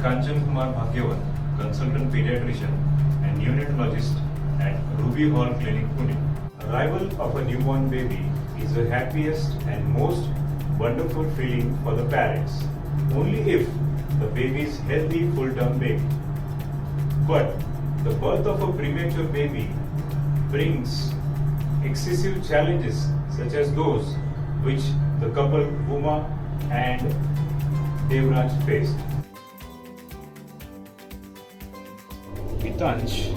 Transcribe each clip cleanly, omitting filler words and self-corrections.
Kanchan Kumar Bhagyavan, consultant pediatrician and neonatologist at Ruby Hall Clinic, Pune. Arrival of a newborn baby is the happiest and most wonderful feeling for the parents, only if the baby is healthy full-term baby. But the birth of a premature baby brings excessive challenges such as those which the couple Uma and Devraj faced. Hitansh,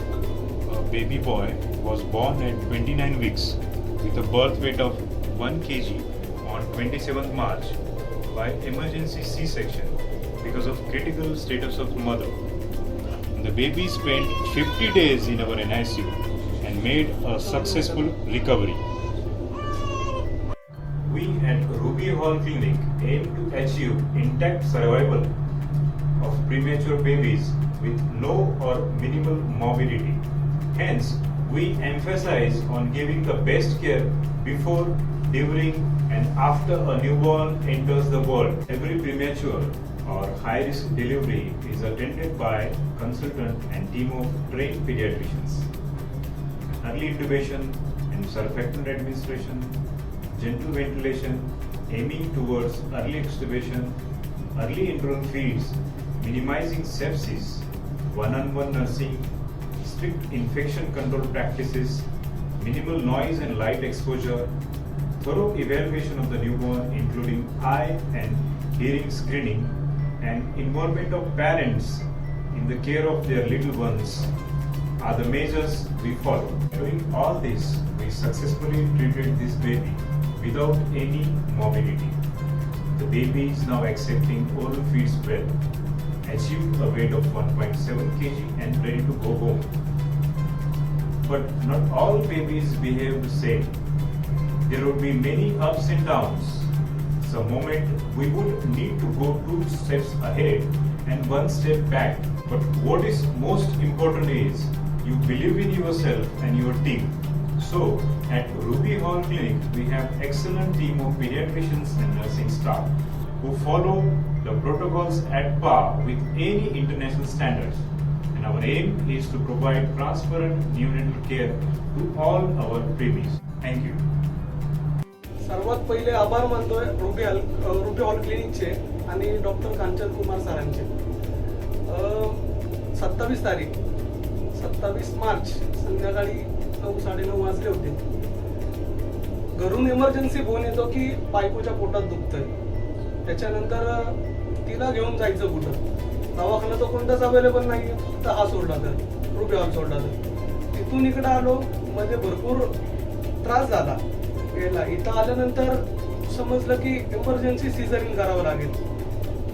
a baby boy, was born at 29 weeks with a birth weight of 1 kg on 27th March by emergency C-section because of critical status of mother. The baby spent 50 days in our NICU and made a successful recovery. We at Ruby Hall Clinic aim to achieve intact survival of premature babies with low or minimal morbidity. Hence, we emphasize on giving the best care before, during and after a newborn enters the world. Every premature or high-risk delivery is attended by consultant and team of trained pediatricians. Early intubation and surfactant administration, gentle ventilation, aiming towards early extubation, early enteral feeds, minimizing sepsis, one-on-one nursing, strict infection control practices, minimal noise and light exposure, thorough evaluation of the newborn including eye and hearing screening, and involvement of parents in the care of their little ones are the measures we follow. During all this, we successfully treated this baby without any morbidity. The baby is now accepting oral feeds well, achieved a weight of 1.7 kg and ready to go home. But not all babies behave the same. There would be many ups and downs. Some moment we would need to go 2 steps ahead and 1 step back. But what is most important is you believe in yourself and your team. So at Ruby Hall Clinic, we have excellent team of pediatricians and nursing staff who follow the protocols at par with any international standards. And our aim is to provide transparent neonatal care to all our preemies. Thank you. सर्वात पहिले आभार मानतोय ruby hall क्लिनिकचे आणि doctor Kanchan Kumar सरांचे. 27 March संध्याकाळी 9-9:30 वाजले होते. घरून emergency phone येतो की बायकोच्या पोटात दुखतंय. त्याच्यानंतर तिला घेऊन जायचं कुठं, दवाखाना तो कोणताच अवेलेबल नाही, फक्त हा सोडला तर रुबी हॉल सोडला तर. तिथून इकडे आलो, मध्ये भरपूर त्रास झाला. इथं आल्यानंतर समजलं की इमर्जन्सी सिझरिंग करावं लागेल.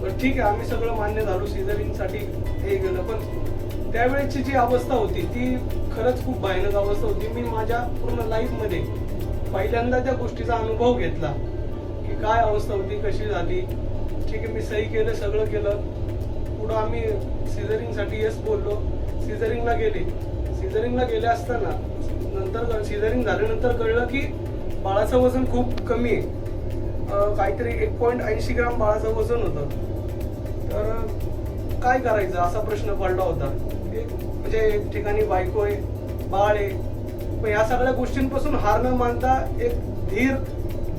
पण ठीक आहे, आम्ही सगळं मान्य झालो, सिझरिंगसाठी हे गेलं. पण त्यावेळेची जी अवस्था होती ती खरंच खूप भयानक अवस्था होती. मी माझ्या पूर्ण लाईफमध्ये पहिल्यांदा त्या गोष्टीचा अनुभव घेतला की काय अवस्था होती, कशी झाली. ठीक आहे, मी सही केलं, सगळं केलं. पुढं आम्ही सिझरिंगसाठी येस बोललो. सिझरिंगला गेले असताना नंतर सिझरिंग झाल्यानंतर कळलं की बाळाचं वजन खूप कमी आहे. काहीतरी 1.80 ग्राम बाळाचं वजन होतं. तर काय करायचं असा प्रश्न पडला होता. म्हणजे एक ठिकाणी बायको आहे, बाळ आहे. पण या सगळ्या गोष्टींपासून हार न मानता एक धीर,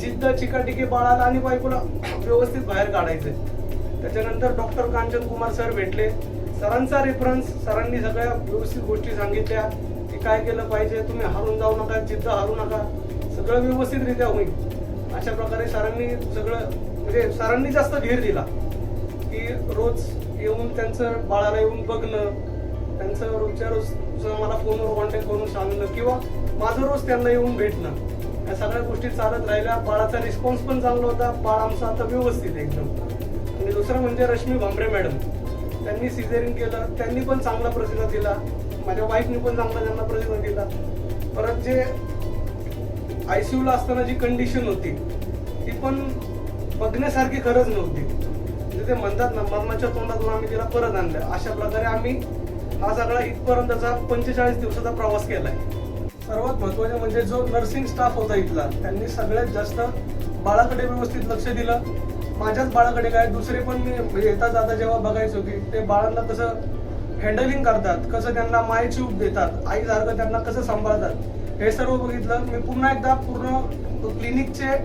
जिद्द, चिकाटिके बाळाला आणि बायकोला व्यवस्थित बाहेर काढायचंय. त्याच्यानंतर डॉक्टर कांचन कुमार सर भेटले. सरांचा रेफरन्स, सरांनी सगळ्या व्यवस्थित गोष्टी सांगितल्या की काय केलं पाहिजे, तुम्ही हारून जाऊ नका, जिद्द हारू नका, सगळं व्यवस्थितरित्या होईल. अशा प्रकारे सरांनी सगळं, म्हणजे सरांनी जास्त धीर दिला की रोज येऊन त्यांचं बाळाला येऊन बघणं, त्यांचं रोजच्या रोज मला फोनवर कॉन्टॅक्ट करून सांगणं किंवा माझं रोज त्यांना येऊन भेटणं, या सगळ्या गोष्टी चालत राहिल्या. बाळाचा रिस्पॉन्स पण चांगला होता. बाळ आमचा आता व्यवस्थित एकदम. आणि दुसरं म्हणजे रश्मी भांबरे मॅडम, त्यांनी सिझरिंग केलं, त्यांनी पण चांगला प्रतिसाद दिला. माझ्या वाईफनी पण चांगला त्यांना प्रतिसाद दिला. परत जे ICU ला असताना जी कंडिशन होती ती पण बघण्यासारखी खरंच नव्हती. म्हणजे ते म्हणतात ना, मरणाच्या तोंडातून आम्ही तिला परत आणलं. अशा प्रकारे आम्ही हा सगळा इथपर्यंतचा 45 दिवसाचा प्रवास केलाय. सर्वात महत्वाचं म्हणजे जो नर्सिंग स्टाफ होता इथला, त्यांनी सगळ्यात जास्त बाळाकडे व्यवस्थित लक्ष दिलं. माझ्याच बाळाकडे काय दुसरे पण मी म्हणजे येता जाता जेव्हा बघायचो की ते बाळांना कसं हँडलिंग करतात, कसं त्यांना मायची ऊब देतात, आईसारखं त्यांना कसं सांभाळतात, हे सर्व बघितलं. मी पुन्हा एकदा पूर्ण क्लिनिकचे,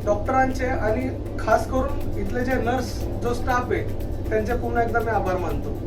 डॉक्टरांचे आणि खास करून इथले जे नर्स जो स्टाफ आहे त्यांचे पुन्हा एकदा मी आभार मानतो.